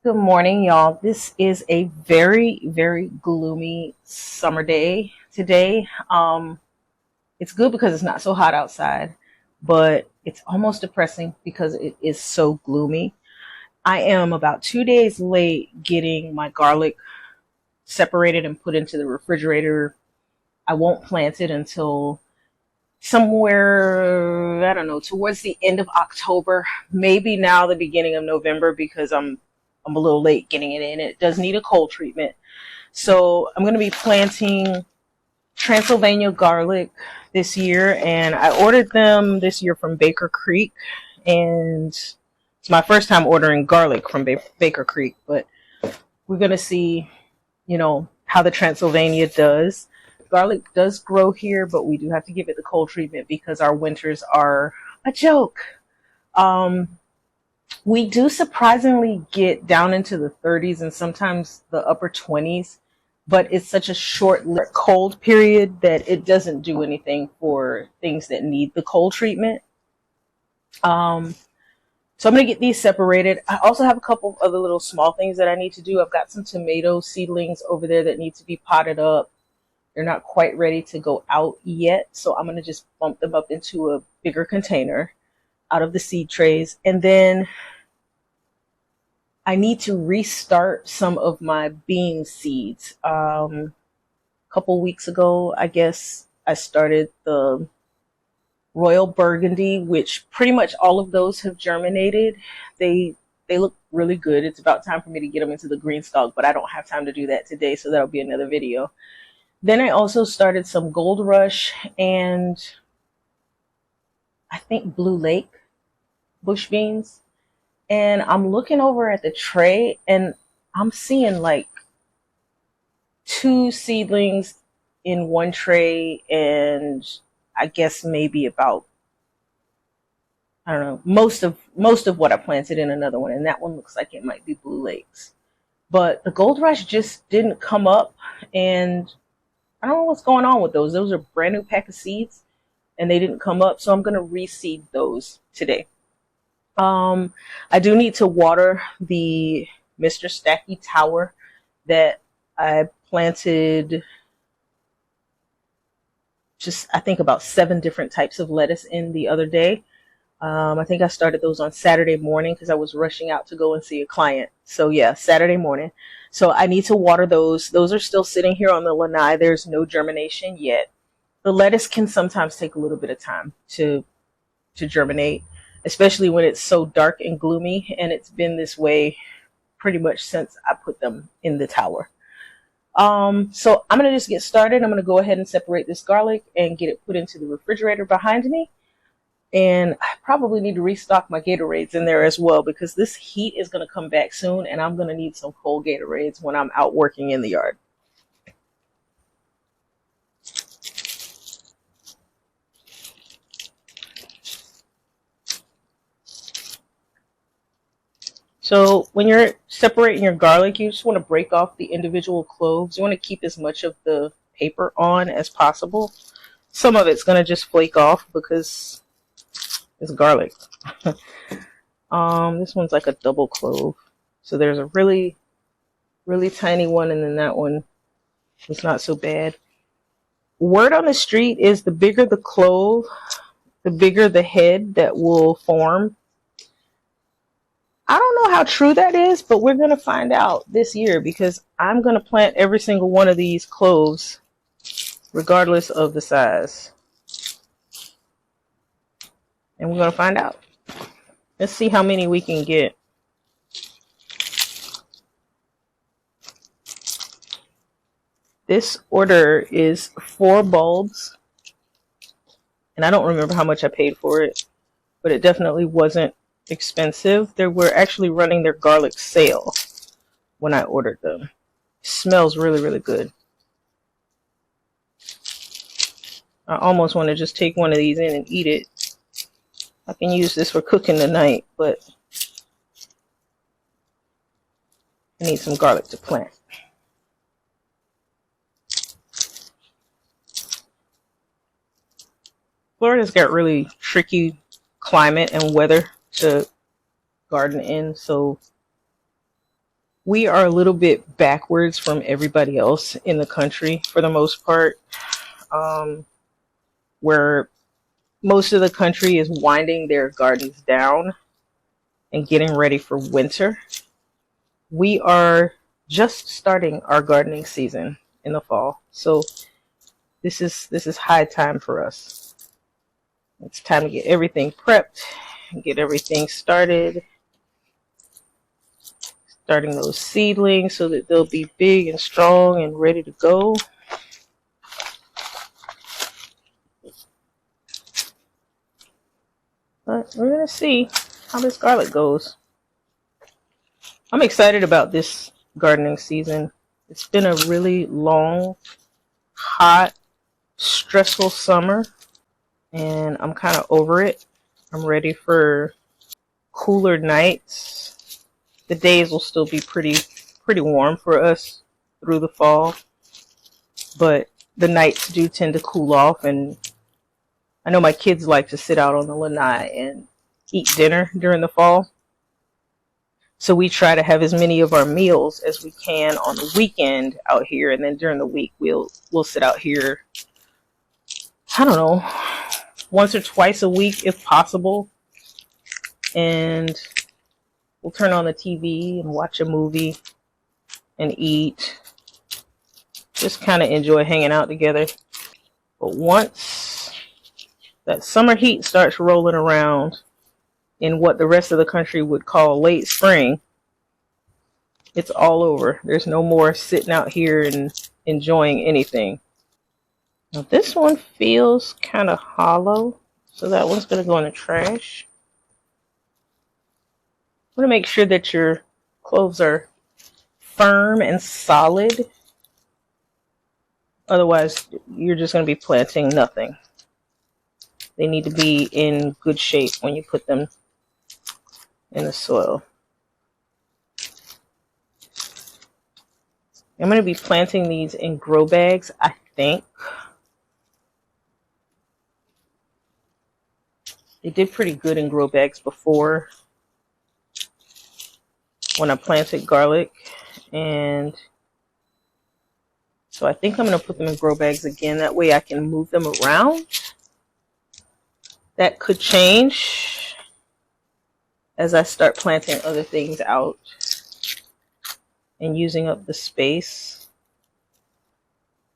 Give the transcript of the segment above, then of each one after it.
Good morning, y'all. This is a very gloomy summer day today. It's good because it's not so hot outside, but it's almost depressing because it is so gloomy. I am about 2 days late getting my garlic separated and put into the refrigerator. I won't plant it until somewhere, I don't know, towards the end of October, maybe now the beginning of November because I'm a little late getting it in. It does need a cold treatment. So I'm going to be planting Transylvania garlic this year, and I ordered them this year from Baker Creek, and it's my first time ordering garlic from Baker Creek, but we're going to see, how the Transylvania does. Garlic does grow here, but we do have to give it the cold treatment because our winters are a joke. We do surprisingly get down into the 30s and sometimes the upper 20s, but it's such a short cold period that it doesn't do anything for things that need the cold treatment. So I'm going to get these separated. I also have a couple of other little small things that I need to do. I've got some tomato seedlings over there that need to be potted up. They're not quite ready to go out yet, so I'm going to just bump them up into a bigger container out of the seed trays. And then I need to restart some of my bean seeds. A couple weeks ago, I guess, I started the Royal Burgundy, which pretty much all of those have germinated. They look really good. It's about time for me to get them into the green stalk, but I don't have time to do that today, so that'll be another video. Then I also started some Gold Rush and I think Blue Lake bush beans. And I'm looking over at the tray and I'm seeing like 2 seedlings in one tray and I guess maybe about, I don't know, most of what I planted in another one, and that one looks like it might be Blue Lakes. But the Gold Rush just didn't come up, and I don't know what's going on with those. Those are brand new pack of seeds and they didn't come up, so I'm going to reseed those today. I do need to water the Mr. Stacky Tower that I planted just, I think, about 7 different types of lettuce in the other day. I think I started those on Saturday morning because I was rushing out to go and see a client. So yeah, Saturday morning. So I need to water those. Those are still sitting here on the lanai. There's no germination yet. The lettuce can sometimes take a little bit of time to germinate, especially when it's so dark and gloomy, and it's been this way pretty much since I put them in the tower. So I'm going to just get started. I'm going to go ahead and separate this garlic and get it put into the refrigerator behind me. And I probably need to restock my Gatorades in there as well because this heat is going to come back soon and I'm going to need some cold Gatorades when I'm out working in the yard. So when you're separating your garlic, you just want to break off the individual cloves. You want to keep as much of the paper on as possible. Some of it's going to just flake off because it's garlic. This one's like a double clove. So there's a really tiny one, and then that one is not so bad. Word on the street is the bigger the clove, the bigger the head that will form. I don't know how true that is, but we're going to find out this year because I'm going to plant every single one of these cloves regardless of the size. And we're going to find out. Let's see how many we can get. This order is 4 bulbs. And I don't remember how much I paid for it, but it definitely wasn't expensive. They were actually running their garlic sale when I ordered them. It smells really good. I almost want to just take one of these in and eat it. I can use this for cooking tonight, but I need some garlic to plant. Florida's got really tricky climate and weather to garden in, so We are a little bit backwards from everybody else in the country for the most part, where most of the country is winding their gardens down and getting ready for winter. We are just starting our gardening season in the fall. So this is high time for us. It's time to get everything prepped and get everything started. Starting those seedlings so that they'll be big and strong and ready to go. But we're going to see how this garlic goes. I'm excited about this gardening season. It's been a really long, hot, stressful summer, and I'm kind of over it. I'm ready for cooler nights. The days will still be pretty warm for us through the fall, but the nights do tend to cool off, and I know my kids like to sit out on the lanai and eat dinner during the fall. So we try to have as many of our meals as we can on the weekend out here, and then during the week we'll sit out here, I don't know, once or twice a week if possible, and we'll turn on the TV and watch a movie and eat. Just kind of enjoy hanging out together. But once that summer heat starts rolling around in what the rest of the country would call late spring, it's all over. There's no more sitting out here and enjoying anything. Now this one feels kind of hollow, so that one's going to go in the trash. I want to make sure that your cloves are firm and solid. Otherwise, you're just going to be planting nothing. They need to be in good shape when you put them in the soil. I'm going to be planting these in grow bags, I think. They did pretty good in grow bags before when I planted garlic, and so I think I'm going to put them in grow bags again. That way I can move them around. That could change as I start planting other things out and using up the space.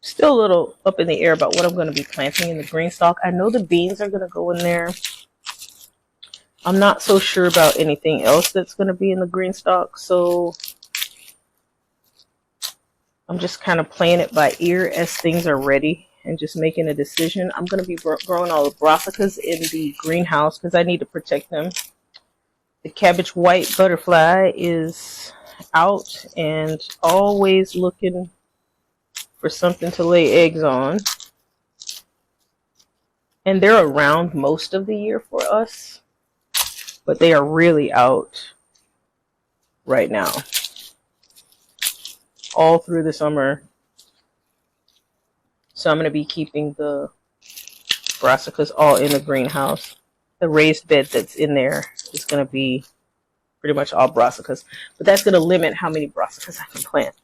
Still a little up in the air about what I'm going to be planting in the green stalk. I know the beans are going to go in there. I'm not so sure about anything else that's going to be in the green stalk, so I'm just kind of playing it by ear as things are ready and just making a decision. I'm going to be growing all the brassicas in the greenhouse because I need to protect them. The cabbage white butterfly is out and always looking for something to lay eggs on. And they're around most of the year for us, but they are really out right now. All through the summer. So I'm going to be keeping the brassicas all in the greenhouse. The raised bed that's in there is going to be pretty much all brassicas. But that's going to limit how many brassicas I can plant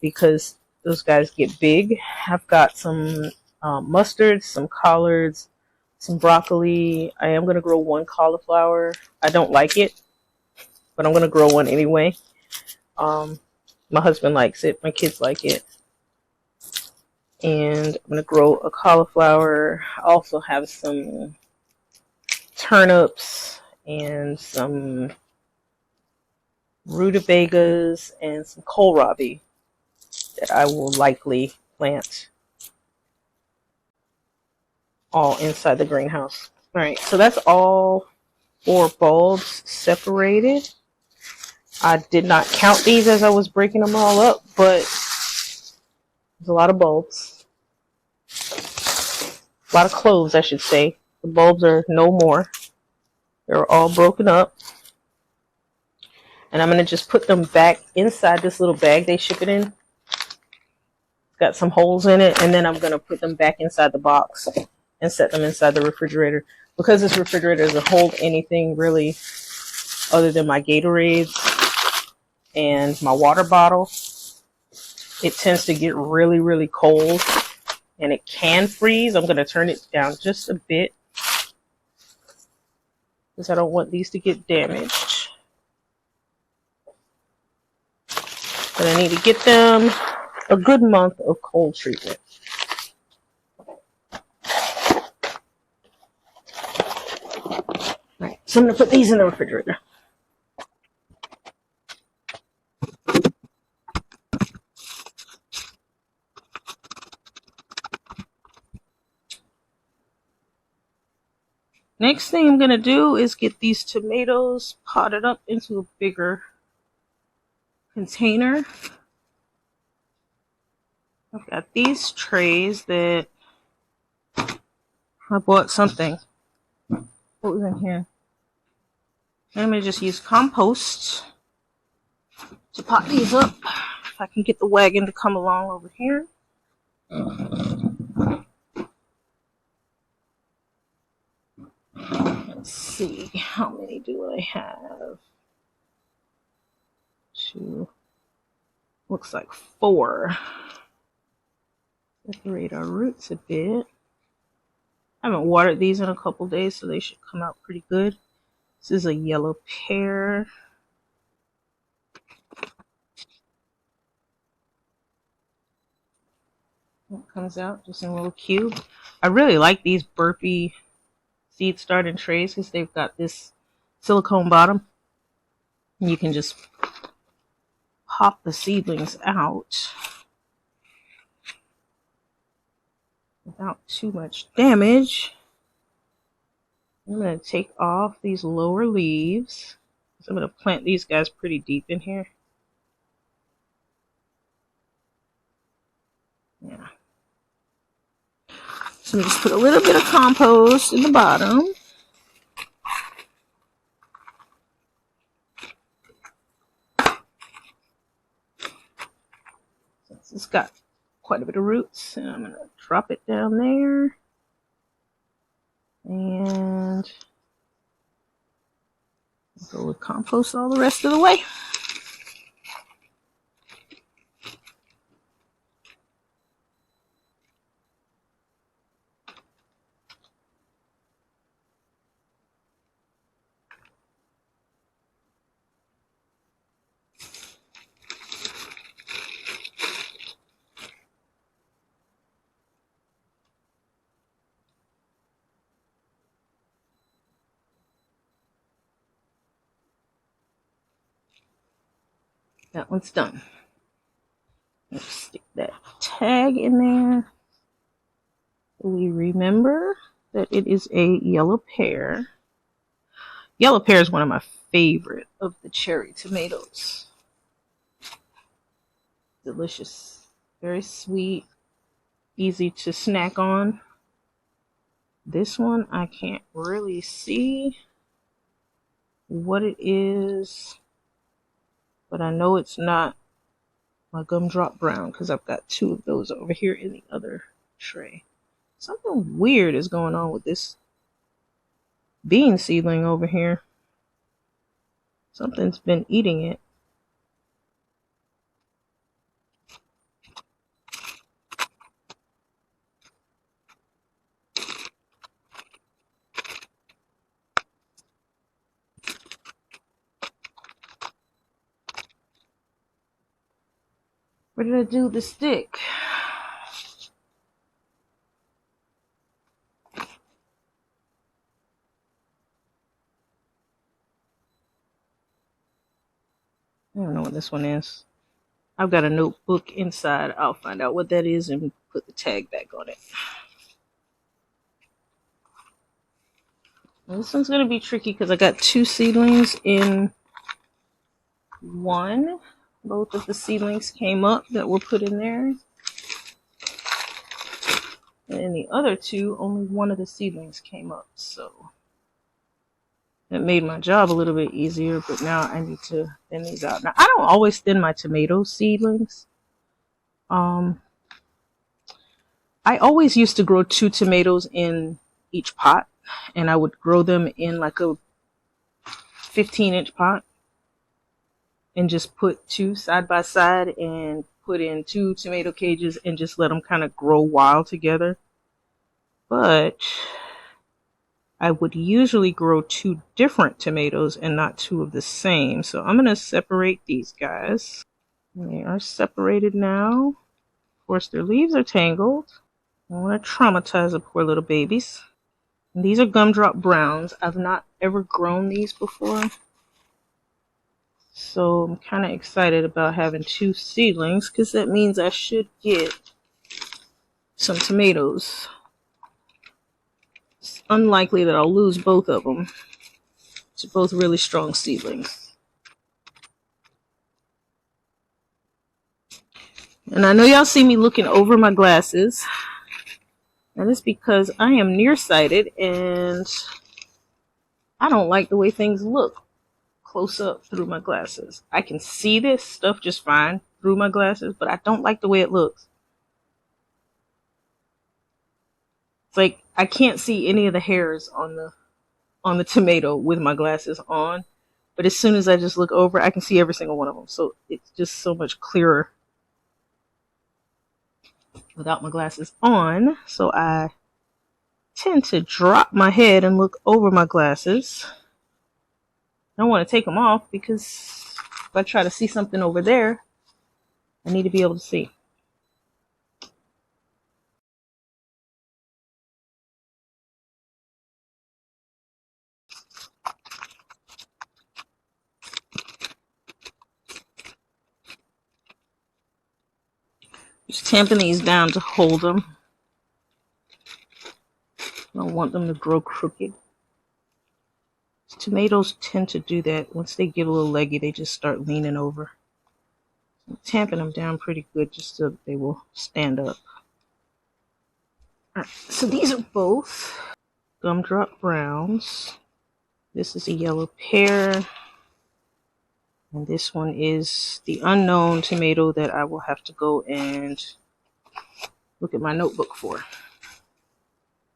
because those guys get big. I've got some mustards, some collards, some broccoli. I am going to grow one cauliflower. I don't like it, but I'm going to grow one anyway. My husband likes it. My kids like it. And I'm going to grow a cauliflower. I also have some turnips and some rutabagas and some kohlrabi that I will likely plant all inside the greenhouse. All right, so that's all 4 bulbs separated. I did not count these as I was breaking them all up, but there's a lot of bulbs. A lot of cloves, I should say. The bulbs are no more. They're all broken up. And I'm going to just put them back inside this little bag they ship it in. It's got some holes in it. And then I'm going to put them back inside the box and set them inside the refrigerator. Because this refrigerator doesn't hold anything really other than my Gatorades. and my water bottle, it tends to get really, really cold and it can freeze. I'm going to turn it down just a bit because I don't want these to get damaged. But I need to get them a good month of cold treatment. All right, so I'm going to put these in the refrigerator. Next thing I'm going to do is get these tomatoes potted up into a bigger container. I've got these trays that I bought something. What was in here? I'm going to just use compost to pot these up. If I can get the wagon to come along over here. Let's see, how many do I have? 2. Looks like 4. Separate our roots a bit. I haven't watered these in a couple days, so they should come out pretty good. This is a yellow pear. It comes out just in a little cube. I really like these burpee seed starting trays because they've got this silicone bottom. You can just pop the seedlings out without too much damage. I'm going to take off these lower leaves. So I'm going to plant these guys pretty deep in here. Yeah. So I'm just put a little bit of compost in the bottom. Since it's got quite a bit of roots, and I'm going to drop it down there. And go with compost all the rest of the way. That one's done. Let's stick that tag in there. We remember that it is a yellow pear. Yellow pear is one of my favorite of the cherry tomatoes. Delicious. Very sweet. Easy to snack on. This one I can't really see what it is, but I know it's not my gumdrop brown because I've got 2 of those over here in the other tray. Something weird is going on with this bean seedling over here. Something's been eating it. Where did I do the stick? I don't know what this one is. I've got a notebook inside. I'll find out what that is and put the tag back on it. Now this one's going to be tricky because I got 2 seedlings in one. Both of the seedlings came up that were put in there. And in the other 2, only one of the seedlings came up. So it made my job a little bit easier, but now I need to thin these out. Now, I don't always thin my tomato seedlings. I always used to grow 2 tomatoes in each pot, and I would grow them in like a 15-inch pot. and just put two side by side and put in two tomato cages and just let them kind of grow wild together. But I would usually grow two different tomatoes and not two of the same. So I'm going to separate these guys. They are separated now. Of course, their leaves are tangled. I don't want to traumatize the poor little babies. And these are gumdrop browns. I've not ever grown these before. So I'm kind of excited about having two seedlings because that means I should get some tomatoes. It's unlikely that I'll lose both of them. It's both really strong seedlings. And I know y'all see me looking over my glasses. That is because I am nearsighted and I don't like the way things look close up through my glasses. I can see this stuff just fine through my glasses, but I don't like the way it looks. It's like I can't see any of the hairs on the tomato with my glasses on, but as soon as I just look over, I can see every single one of them. So it's just so much clearer without my glasses on. So I tend to drop my head and look over my glasses. I don't want to take them off because if I try to see something over there, I need to be able to see. Just tamping these down to hold them. I don't want them to grow crooked. Tomatoes tend to do that. Once they get a little leggy, they just start leaning over. I'm tamping them down pretty good just so they will stand up. All right, so these are both gumdrop browns. This is a yellow pear. And this one is the unknown tomato that I will have to go and look at my notebook for.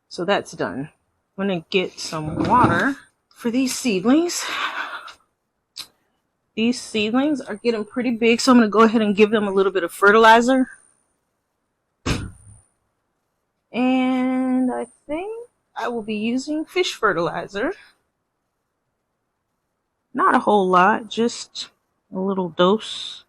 So that's done. I'm going to get some water for these seedlings. These seedlings are getting pretty big, so I'm going to go ahead and give them a little bit of fertilizer. And I think I will be using fish fertilizer. Not a whole lot, just a little dose.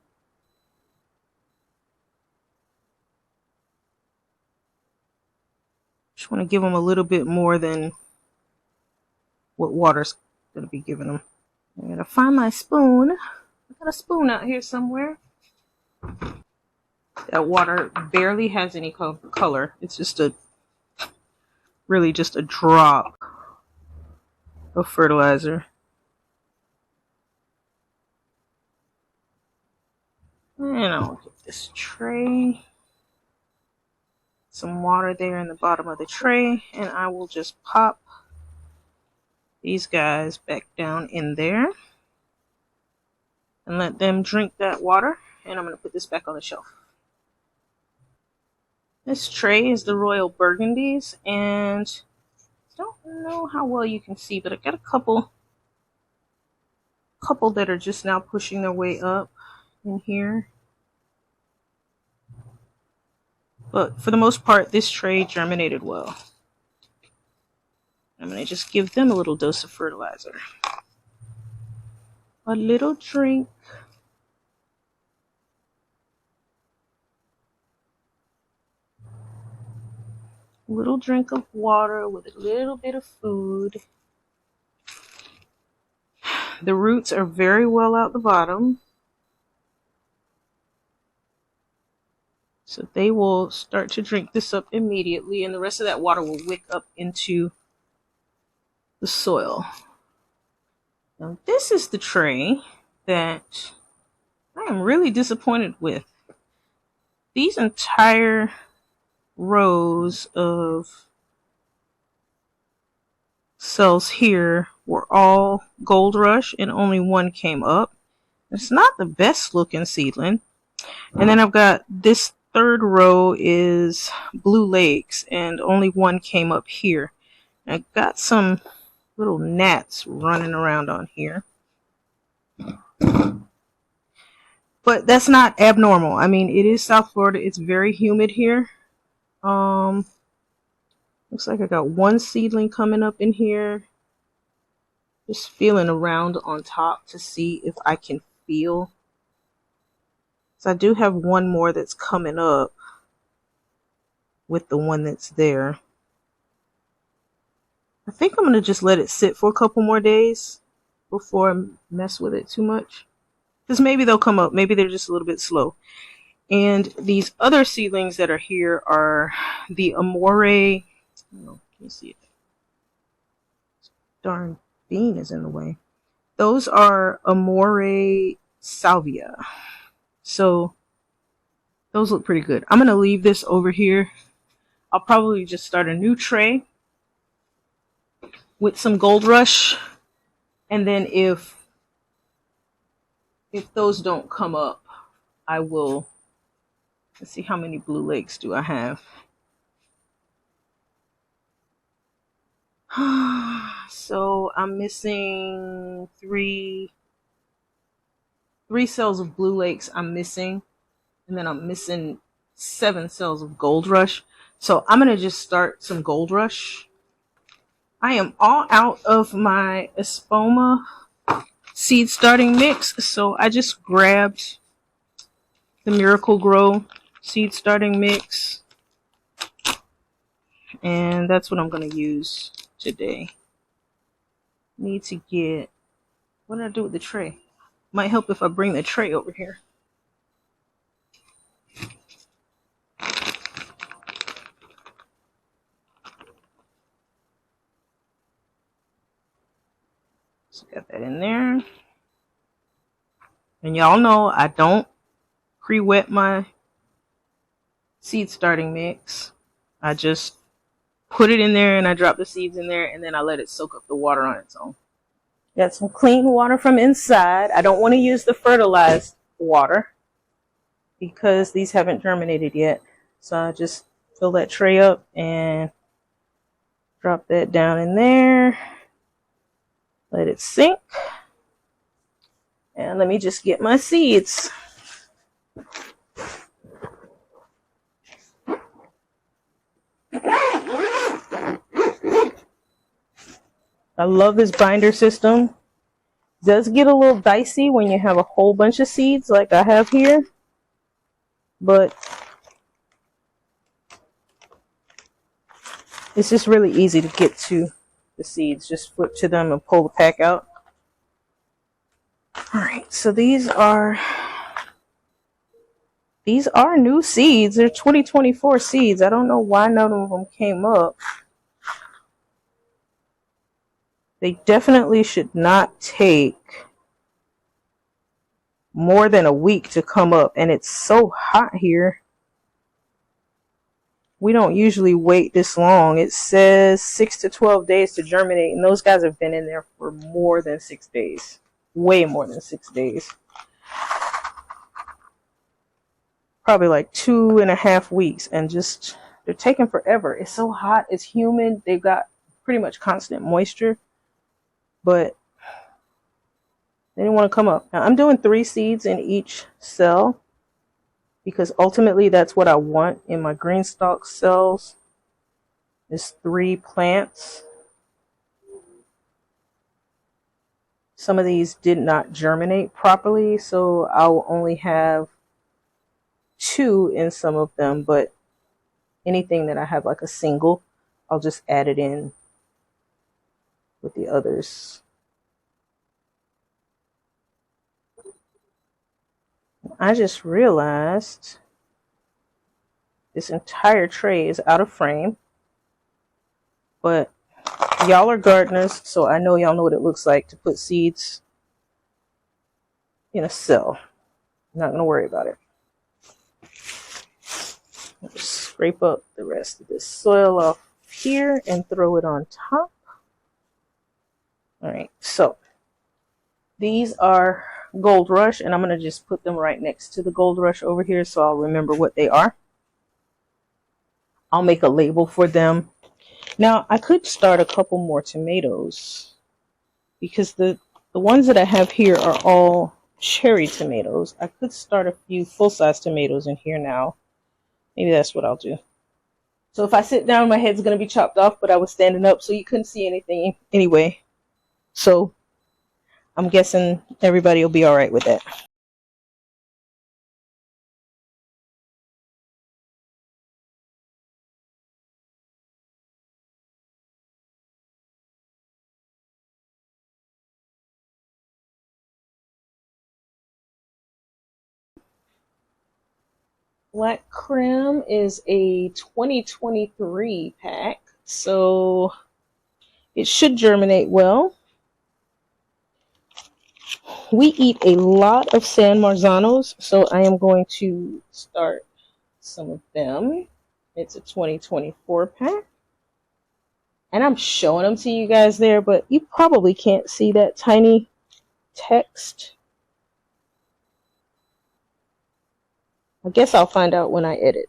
Just want to give them a little bit more than what water's going to be giving them. I gotta find my spoon. I got a spoon out here somewhere. That water barely has any color. It's just really just a drop of fertilizer. And I'll get this tray. Some water there in the bottom of the tray. And I will just pop these guys back down in there and let them drink that water. And I'm going to put this back on the shelf. This tray is the Royal Burgundies, and I don't know how well you can see, but I've got a couple that are just now pushing their way up in here. But for the most part, this tray germinated well. I'm going to just give them a little dose of fertilizer. A little drink. A little drink of water with a little bit of food. The roots are very well out the bottom. So they will start to drink this up immediately, and the rest of that water will wick up into the soil. Now this is the tray that I am really disappointed with. These entire rows of cells here were all Gold Rush and only one came up. It's not the best looking seedling. And then I've got this third row is Blue Lakes and only one came up here. I've got some little gnats running around on here. But that's not abnormal. I mean, it is South Florida. It's very humid here. Looks like I got one seedling coming up in here. Just feeling around on top to see if I can feel. So I do have one more that's coming up with the one that's there. I think I'm going to just let it sit for a couple more days before I mess with it too much. Because maybe they'll come up. Maybe they're just a little bit slow. And these other seedlings that are here are the Amore. Oh, can you see it? Darn bean is in the way. Those are Amore Salvia. So those look pretty good. I'm going to leave this over here. I'll probably just start a new tray with some Gold Rush. And then if those don't come up, I will, let's see, how many blue lakes do I have? So I'm missing three cells of blue lakes I'm missing. And then I'm missing 7 cells of Gold Rush. So I'm going to just start some Gold Rush. I am all out of my Espoma seed starting mix. So I just grabbed the Miracle Grow seed starting mix. And that's what I'm going to use today. Need to get, what did I do with the tray? Might help if I bring the tray over here. So got that in there. And y'all know I don't pre-wet my seed starting mix. I just put it in there and I drop the seeds in there and then I let it soak up the water on its own. Got some clean water from inside. I don't want to use the fertilized water because these haven't germinated yet. So I just fill that tray up and drop that down in there. Let it sink. And let me just get my seeds. I love this binder system. It does get a little dicey when you have a whole bunch of seeds like I have here. But it's just really easy to get to the seeds. Just flip to them and pull the pack out. Alright, so these are new seeds. They're 2024 seeds. I don't know why none of them came up. They definitely should not take more than a week to come up. And it's so hot here. We don't usually wait this long. It says 6 to 12 days to germinate. And those guys have been in there for more than 6 days. Way more than 6 days. Probably like 2.5 weeks. And just, they're taking forever. It's so hot. It's humid. They've got pretty much constant moisture. But they didn't want to come up. Now I'm doing 3 seeds in each cell. Because ultimately that's what I want in my green stalk cells. Is 3 plants. Some of these did not germinate properly, so I'll only have 2 in some of them, but anything that I have like a single, I'll just add it in with the others. I just realized this entire tray is out of frame, but y'all are gardeners, so I know y'all know what it looks like to put seeds in a cell. I'm not going to worry about it. I'll just scrape up the rest of this soil off here and throw it on top. Alright, so these are Gold Rush, and I'm going to just put them right next to the Gold Rush over here so I'll remember what they are. I'll make a label for them. Now, I could start a couple more tomatoes because the ones that I have here are all cherry tomatoes. I could start a few full-size tomatoes in here now. Maybe that's what I'll do. So if I sit down, my head's going to be chopped off, but I was standing up, so you couldn't see anything anyway. So I'm guessing everybody will be all right with that. Black Creme is a 2023 pack, so it should germinate well. We eat a lot of San Marzanos, so I am going to start some of them. It's a 2024 pack. And I'm showing them to you guys there, but you probably can't see that tiny text. I guess I'll find out when I edit.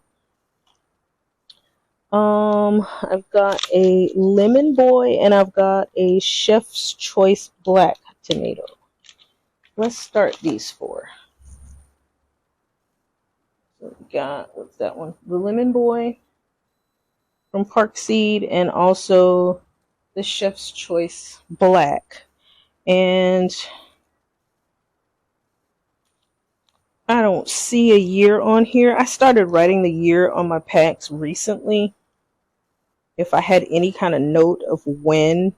I've got a Lemon Boy and I've got a Chef's Choice Black tomato. Let's start these four. So we got, what's that one? The Lemon Boy from Park Seed and also the Chef's Choice Black. And I don't see a year on here. I started writing the year on my packs recently. If I had any kind of note of when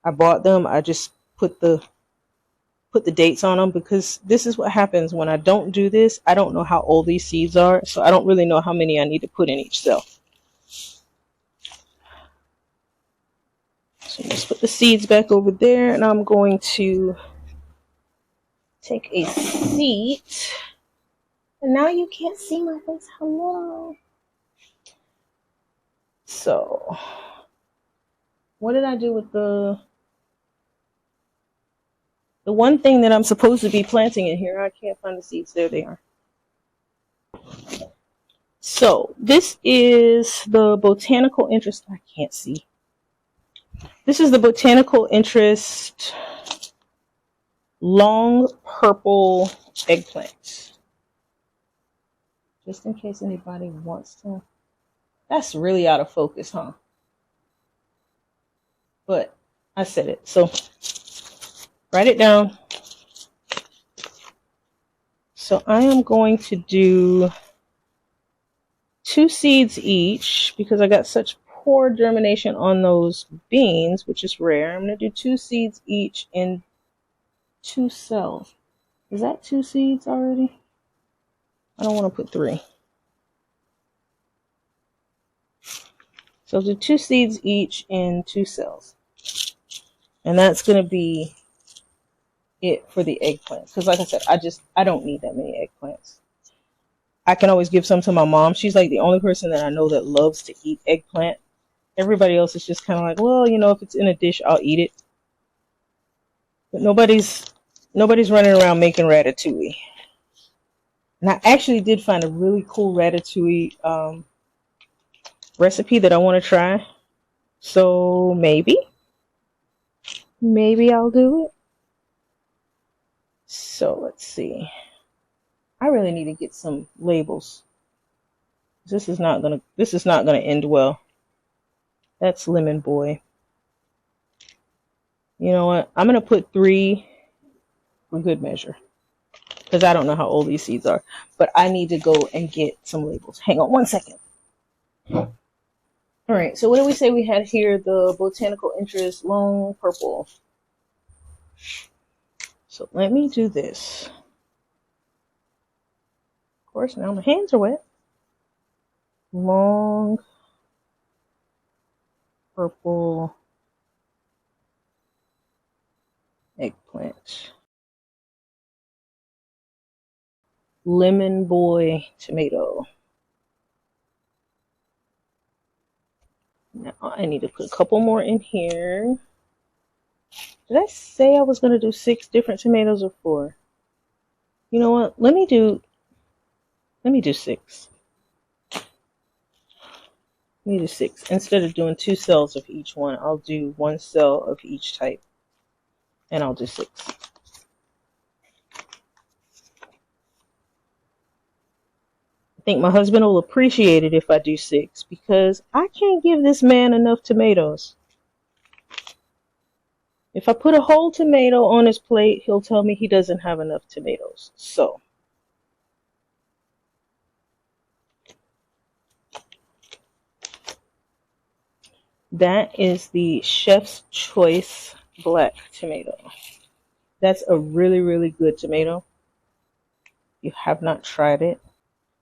I bought them, I just put the dates on them, because this is what happens when I don't do this. I don't know how old these seeds are, so I don't really know how many I need to put in each cell. So let's put the seeds back over there, and I'm going to take a seat. And now you can't see my face. Hello. So, what did I do with the one thing that I'm supposed to be planting in here? I can't find the seeds. There they are. So, this is the botanical interest. I can't see. This is the botanical interest long purple eggplant. Just in case anybody wants to. That's really out of focus, huh? But I said it. So write it down. So I am going to do 2 seeds each because I got such poor germination on those beans, which is rare. I'm going to do 2 seeds each in 2 cells. Is that 2 seeds already? I don't want to put 3. So I'll do 2 seeds each in 2 cells. And that's going to be it for the eggplants. Because like I said, I don't need that many eggplants. I can always give some to my mom. She's like the only person that I know that loves to eat eggplant. Everybody else is just kind of like, well, you know, if it's in a dish, I'll eat it. But nobody's running around making ratatouille. And I actually did find a really cool ratatouille recipe that I want to try. So maybe I'll do it. So let's see. I really need to get some labels. This is not gonna end well. That's Lemon Boy. You know what? I'm gonna put 3 for good measure, because I don't know how old these seeds are. But I need to go and get some labels. Hang on one second. All right, so what did we say we had here? The botanical interest, long purple. So let me do this. Of course, now my hands are wet. Long purple eggplant. Lemon Boy tomato. Now I need to put a couple more in here. Did I say I was going to do 6 different tomatoes or 4? You know what? Let me do 6. Let me do 6. Instead of doing 2 cells of each one, I'll do 1 cell of each type. And I'll do 6. think my husband will appreciate it if I do 6 because I can't give this man enough tomatoes. If I put a whole tomato on his plate, he'll tell me he doesn't have enough tomatoes. So, that is the Chef's Choice black tomato. That's a really, really good tomato. If you have not tried it.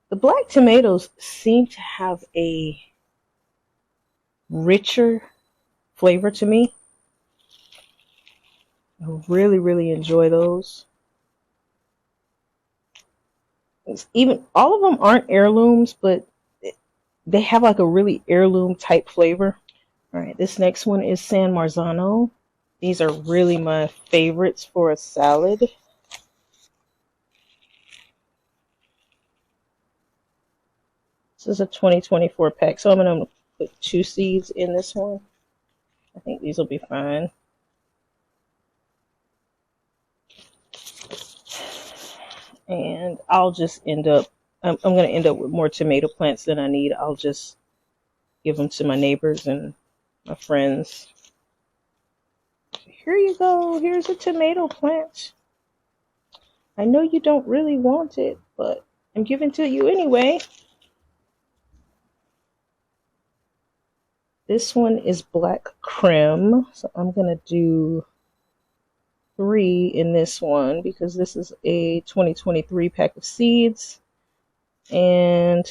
The black tomatoes seem to have a richer flavor to me. I really, really enjoy those. Even all of them aren't heirlooms, but they have like a really heirloom type flavor. All right, this next one is San Marzano. These are really my favorites for a salad. This is a 2024 pack, so I'm going to put 2 seeds in this one. I think these will be fine. And I'll just end up, I'm going to end up with more tomato plants than I need. I'll just give them to my neighbors and my friends. Here you go. Here's a tomato plant. I know you don't really want it, but I'm giving it to you anyway. This one is black creme, so I'm going to do 3 in this one because this is a 2023 pack of seeds. And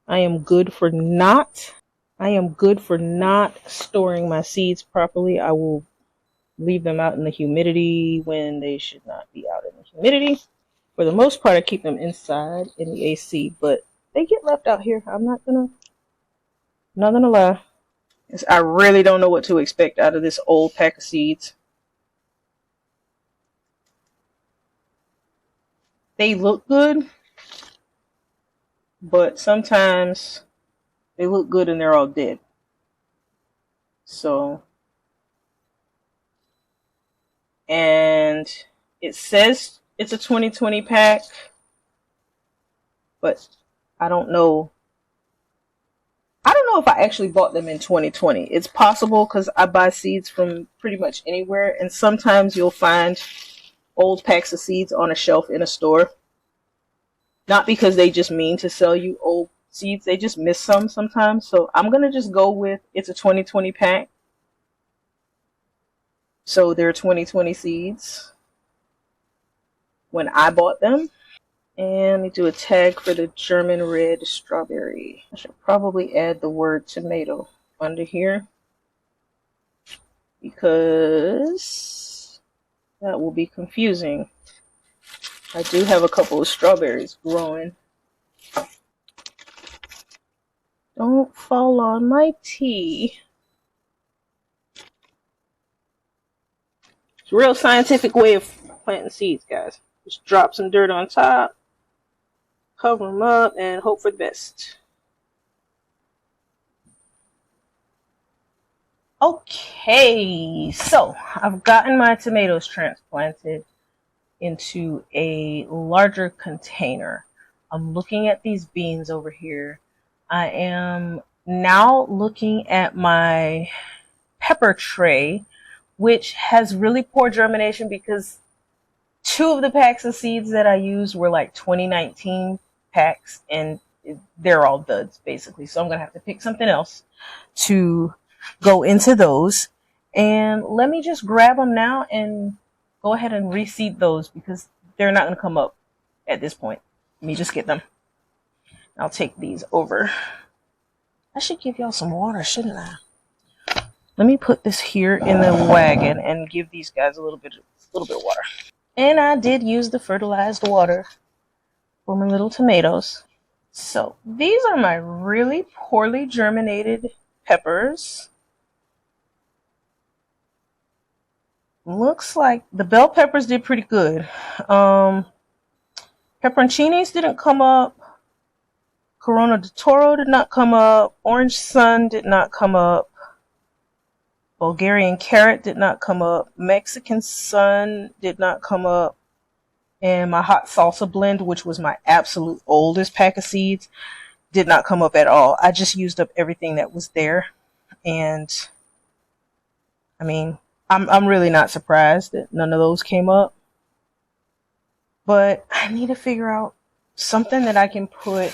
I am good for not storing my seeds properly. I will leave them out in the humidity when they should not be out in the humidity. For the most part, I keep them inside in the AC, but they get left out here. I'm not gonna lie. I really don't know what to expect out of this old pack of seeds. They look good, but sometimes they look good and they're all dead. So, and it says it's a 2020 pack, but I don't know. I don't know if I actually bought them in 2020. It's possible because I buy seeds from pretty much anywhere, and sometimes you'll find old packs of seeds on a shelf in a store. Not because they just mean to sell you old seeds, they just miss some sometimes. So I'm going to just go with it's a 2020 pack. So they're 2020 seeds when I bought them. And let me do a tag for the German red strawberry. I should probably add the word tomato under here because that will be confusing. I do have a couple of strawberries growing. Don't fall on my tea. It's a real scientific way of planting seeds, guys. Just drop some dirt on top. Cover them up and hope for the best. Okay, so I've gotten my tomatoes transplanted into a larger container. I'm looking at these beans over here. I am now looking at my pepper tray, which has really poor germination because 2 of the packs of seeds that I used were like 2019 packs and they're all duds basically. So I'm going to have to pick something else to go into those. And let me just grab them now and go ahead and reseed those because they're not going to come up at this point. Let me just get them. I'll take these over. I should give y'all some water, shouldn't I? Let me put this here in the wagon and give these guys a little bit of water. And I did use the fertilized water for my little tomatoes. So these are my really poorly germinated peppers. Looks like the bell peppers did pretty good. Pepperoncinis didn't come up. Corona de Toro did not come up. Orange Sun did not come up. Bulgarian Carrot did not come up. Mexican Sun did not come up. And my hot salsa blend, which was my absolute oldest pack of seeds, did not come up at all. I just used up everything that was there. And I mean, I'm really not surprised that none of those came up. But I need to figure out something that I can put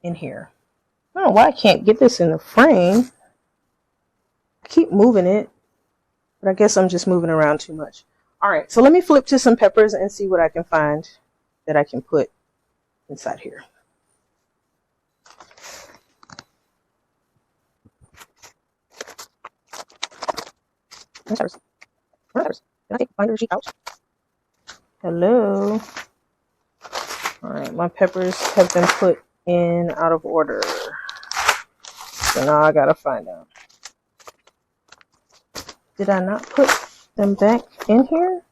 in here. I don't know why I can't get this in the frame. I keep moving it, but I guess I'm just moving around too much. All right, so let me flip to some peppers and see what I can find that I can put inside here. Peppers. Peppers. Can I take binder sheet out? Hello. All right, my peppers have been put in out of order. So now I gotta find out. Did I not put them back in here?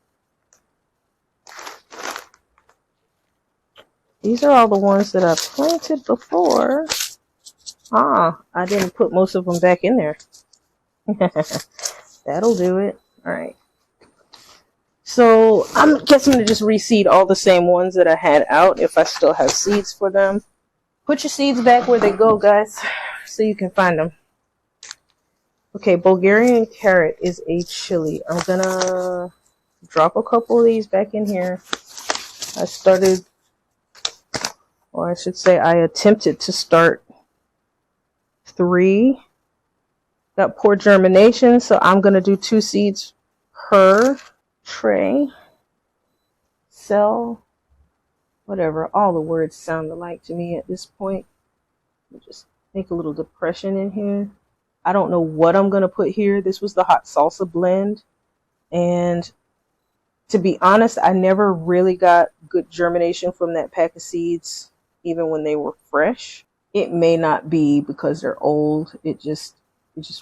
These are all the ones that I planted before. Ah, I didn't put most of them back in there. That'll do it. All right. So I'm guessing to just reseed all the same ones that I had out if I still have seeds for them. Put your seeds back where they go, guys, so you can find them. Okay, Bulgarian carrot is a chili. I'm gonna drop a couple of these back in here. I started, or I should say I attempted to start 3. Got poor germination, so I'm gonna do 2 seeds per tray, cell, whatever. All the words sound alike to me at this point. Just make a little depression in here. I don't know what I'm going to put here. This was the hot salsa blend. And to be honest, I never really got good germination from that pack of seeds, even when they were fresh. It may not be because they're old. It just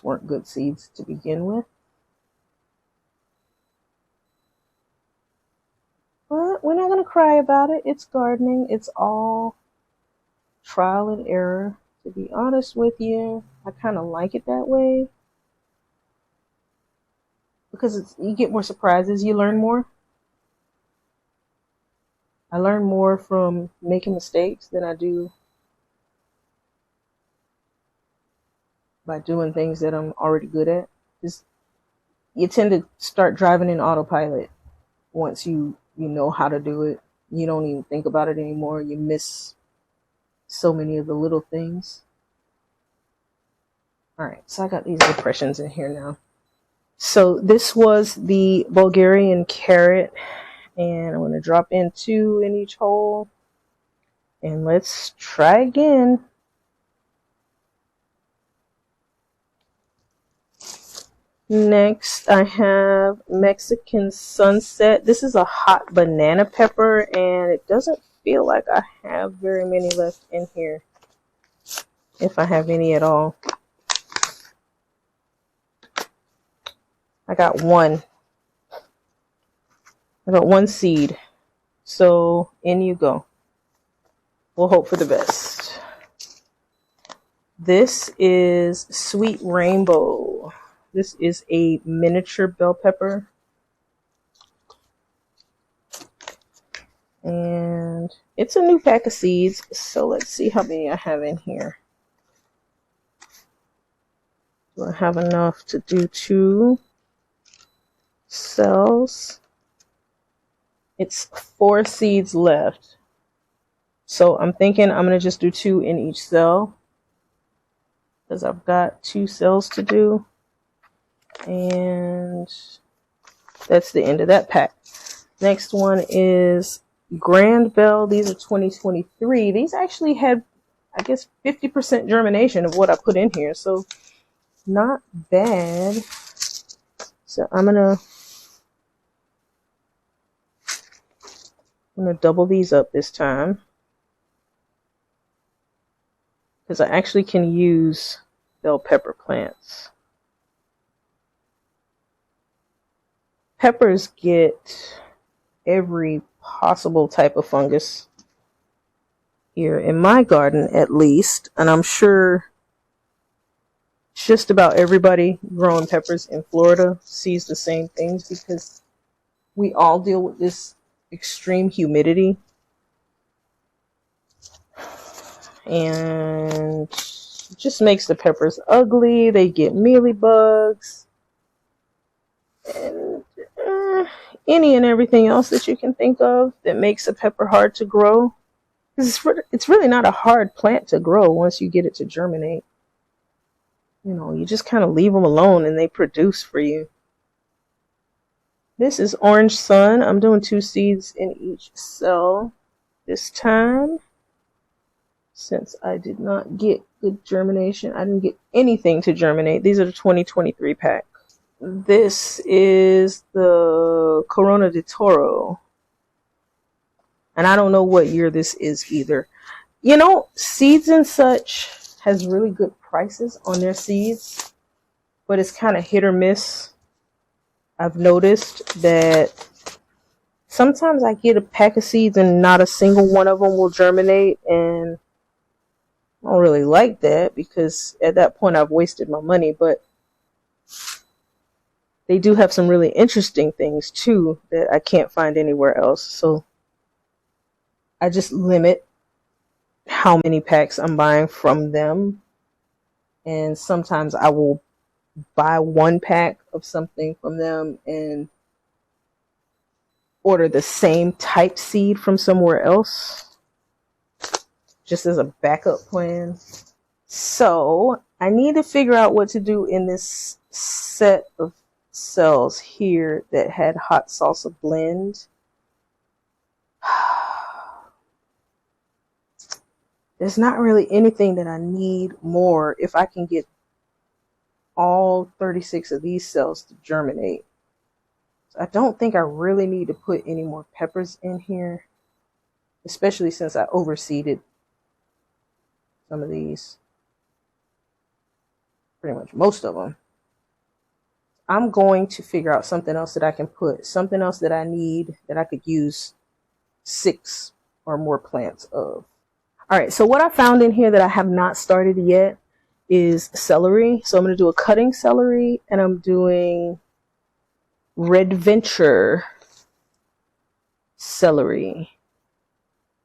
weren't good seeds to begin with. But we're not going to cry about it. It's gardening. It's all trial and error. To be honest with you, I kind of like it that way. Because you get more surprises. You learn more. I learn more from making mistakes than I do by doing things that I'm already good at. Just, you tend to start driving in autopilot once you know how to do it. You don't even think about it anymore. You miss so many of the little things. All right, so I got these depressions in here now. So this was the Bulgarian carrot, and I'm going to drop in 2 in each hole. And let's try again. Next, I have Mexican Sunset. This is a hot banana pepper, and it doesn't feel like I have very many left in here, if I have any at all. I got 1. I got 1 seed. So in you go. We'll hope for the best. This is Sweet Rainbow. This is a miniature bell pepper. And it's a new pack of seeds. So let's see how many I have in here. Do I have enough to do 2 cells? It's 4 seeds left. So I'm thinking I'm going to just do 2 in each cell, because I've got 2 cells to do. And that's the end of that pack. Next one is Grand Bell. These are 2023. These actually had, I guess, 50% germination of what I put in here. So not bad. So I'm gonna double these up this time, because I actually can use bell pepper plants. Peppers get every possible type of fungus here in my garden, at least, and I'm sure just about everybody growing peppers in Florida sees the same things, because we all deal with this extreme humidity, and it just makes the peppers ugly. They get mealy bugs and any and everything else that you can think of that makes a pepper hard to grow. It's really not a hard plant to grow once you get it to germinate. You know, you just kind of leave them alone and they produce for you. This is Orange Sun. I'm doing 2 seeds in each cell this time, since I did not get good germination. I didn't get anything to germinate. These are the 2023 pack. This is the Corona de Toro. And I don't know what year this is either. You know, Seeds and Such has really good prices on their seeds, but it's kind of hit or miss. I've noticed that sometimes I get a pack of seeds and not a single one of them will germinate, and I don't really like that because at that point I've wasted my money. But they do have some really interesting things too that I can't find anywhere else. So I just limit how many packs I'm buying from them. And sometimes I will buy 1 pack of something from them and order the same type seed from somewhere else, just as a backup plan. So I need to figure out what to do in this set of cells here that had hot salsa blend. There's not really anything that I need more if I can get all 36 of these cells to germinate. So I don't think I really need to put any more peppers in here, especially since I overseeded some of these. Pretty much most of them. I'm going to figure out something else that I can put, something else that I need that I could use 6 or more plants of. All right, so what I found in here that I have not started yet is celery. So I'm going to do a cutting celery, and I'm doing Red Venture celery.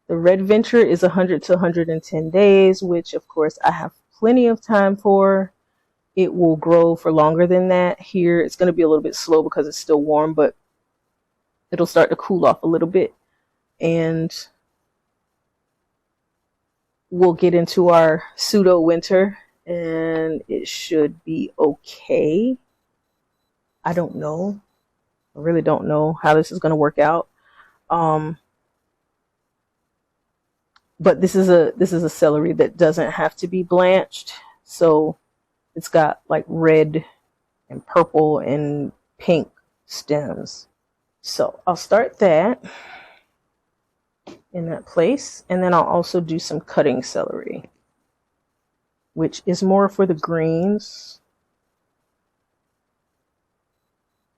The Red Venture is 100 to 110 days, which of course I have plenty of time for. It will grow for longer than that. Here it's going to be a little bit slow because it's still warm, but it'll start to cool off a little bit, and we'll get into our pseudo winter and it should be okay. I don't know. I really don't know how this is going to work out. But this is a celery that doesn't have to be blanched. So it's got like red and purple and pink stems. So I'll start that in that place, and then I'll also do some cutting celery, which is more for the greens,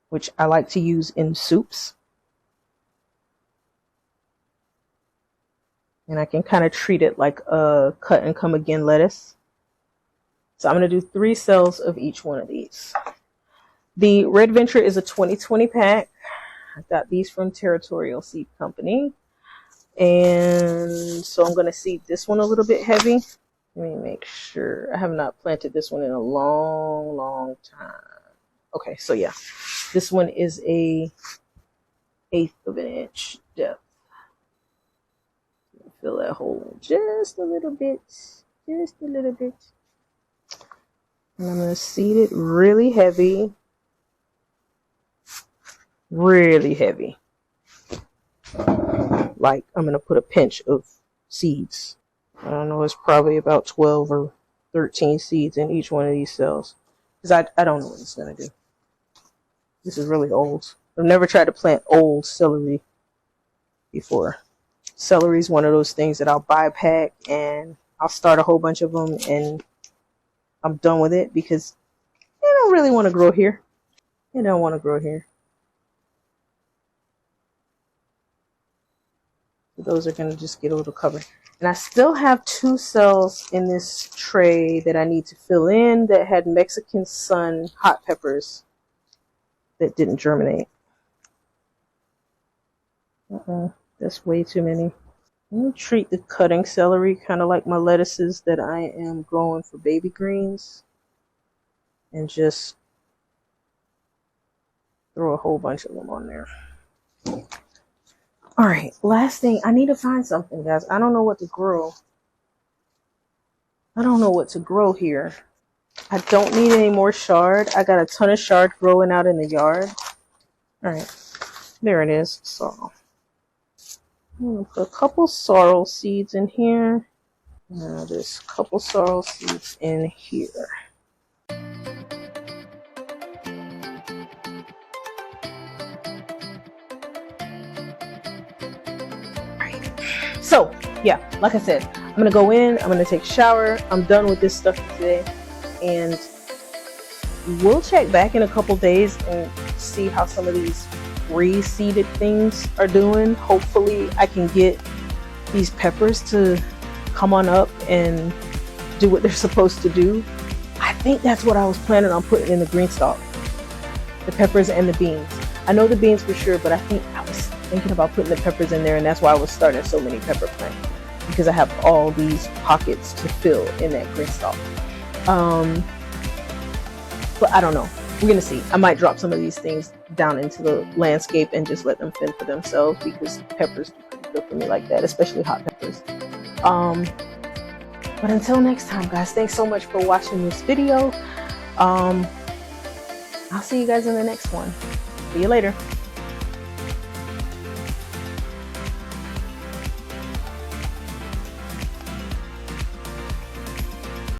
which I like to use in soups. And I can kind of treat it like a cut and come again lettuce. So I'm going to do 3 cells of each one of these. The Red Venture is a 2020 pack. I got these from Territorial Seed Company. And so I'm going to seed this one a little bit heavy. Let me make sure. I have not planted this one in a long time. Okay, so yeah. This one is a 1/8 of an inch depth. Fill that hole just a little bit. Just a little bit. And I'm going to seed it really heavy. Really heavy. Like I'm going to put a pinch of seeds. I don't know, it's probably about 12 or 13 seeds in each one of these cells. Because I don't know what it's going to do. This is really old. I've never tried to plant old celery before. Celery is one of those things that I'll buy a pack and I'll start a whole bunch of them and I'm done with it because they don't really want to grow here. They don't want to grow here. Those are going to just get a little cover. And I still have 2 cells in this tray that I need to fill in that had Mexican sun hot peppers that didn't germinate. That's way too many. I'm gonna treat the cutting celery kind of like my lettuces that I am growing for baby greens, and just throw a whole bunch of them on there. All right, last thing, I need to find something, guys. I don't know what to grow. I don't know what to grow here. I don't need any more chard. I got a ton of chard growing out in the yard. All right, there it is. So I'm gonna put a couple sorrel seeds in here. Now there's a couple sorrel seeds in here. So, yeah, like I said, I'm going to go in, I'm going to take a shower, I'm done with this stuff today, and we'll check back in a couple days and see how some of these reseeded things are doing. Hopefully I can get these peppers to come on up and do what they're supposed to do. I think that's what I was planning on putting in the green stalk, the peppers and the beans. I know the beans for sure, but I think I was thinking about putting the peppers in there, and that's why I was starting so many pepper plants, because I have all these pockets to fill in that green stalk. But I don't know. We're gonna see. I might drop some of these things down into the landscape and just let them fend for themselves, because peppers do pretty good for me like that, especially hot peppers. But until next time, guys, thanks so much for watching this video. I'll see you guys in the next one. See you later.